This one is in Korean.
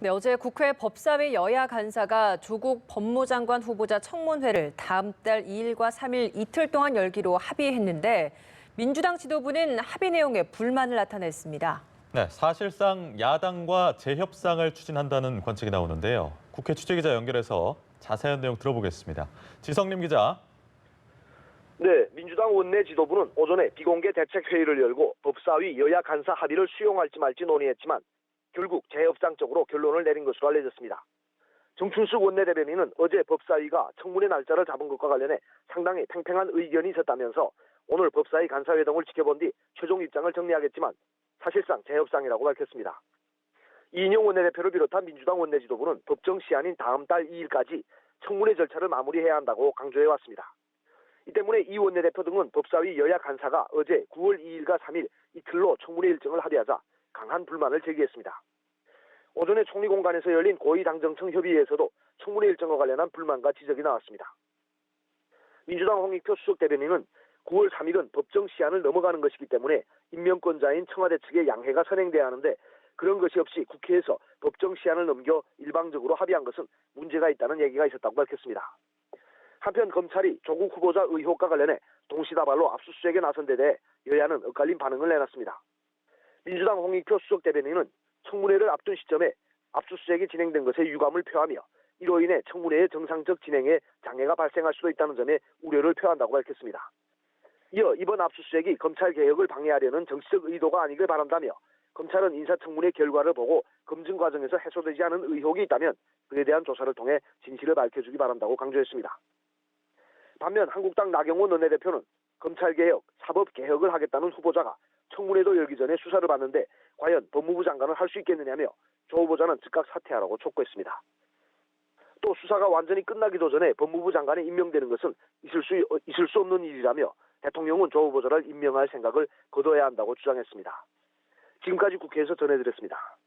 네, 어제 국회 법사위 여야 간사가 조국 법무장관 후보자 청문회를 다음 달 2일과 3일 이틀 동안 열기로 합의했는데 민주당 지도부는 합의 내용에 불만을 나타냈습니다. 네, 사실상 야당과 재협상을 추진한다는 관측이 나오는데요. 국회 취재기자 연결해서 자세한 내용 들어보겠습니다. 지성림 기자. 네, 민주당 원내 지도부는 오전에 비공개 대책회의를 열고 법사위 여야 간사 합의를 수용할지 말지 논의했지만 결국 재협상 쪽으로 결론을 내린 것으로 알려졌습니다. 정춘숙 원내대변인은 어제 법사위가 청문회 날짜를 잡은 것과 관련해 상당히 팽팽한 의견이 있었다면서 오늘 법사위 간사회동을 지켜본 뒤 최종 입장을 정리하겠지만 사실상 재협상이라고 밝혔습니다. 이인영 원내대표를 비롯한 민주당 원내 지도부는 법정 시한인 다음 달 2일까지 청문회 절차를 마무리해야 한다고 강조해왔습니다. 이 때문에 이 원내대표 등은 법사위 여야 간사가 어제 9월 2일과 3일 이틀로 청문회 일정을 합의하자 강한 불만을 제기했습니다. 오전에 총리 공간에서 열린 고위당정청 협의회에서도 청문회 일정과 관련한 불만과 지적이 나왔습니다. 민주당 홍익표 수석 대변인은 9월 3일은 법정 시한을 넘어가는 것이기 때문에 임명권자인 청와대 측의 양해가 선행돼야 하는데 그런 것이 없이 국회에서 법정 시한을 넘겨 일방적으로 합의한 것은 문제가 있다는 얘기가 있었다고 밝혔습니다. 한편 검찰이 조국 후보자 의혹과 관련해 동시다발로 압수수색에 나선 데 대해 여야는 엇갈린 반응을 내놨습니다. 민주당 홍익표 수석 대변인은 청문회를 앞둔 시점에 압수수색이 진행된 것에 유감을 표하며 이로 인해 청문회의 정상적 진행에 장애가 발생할 수도 있다는 점에 우려를 표한다고 밝혔습니다. 이어 이번 압수수색이 검찰개혁을 방해하려는 정치적 의도가 아니길 바란다며 검찰은 인사청문회 결과를 보고 검증 과정에서 해소되지 않은 의혹이 있다면 그에 대한 조사를 통해 진실을 밝혀주기 바란다고 강조했습니다. 반면 한국당 나경원 원내대표는 검찰개혁, 사법개혁을 하겠다는 후보자가 청문회도 열기 전에 수사를 받는데 과연 법무부 장관을 할 수 있겠느냐며 조 후보자는 즉각 사퇴하라고 촉구했습니다. 또 수사가 완전히 끝나기도 전에 법무부 장관이 임명되는 것은 있을 수 없는 일이라며 대통령은 조 후보자를 임명할 생각을 거둬야 한다고 주장했습니다. 지금까지 국회에서 전해드렸습니다.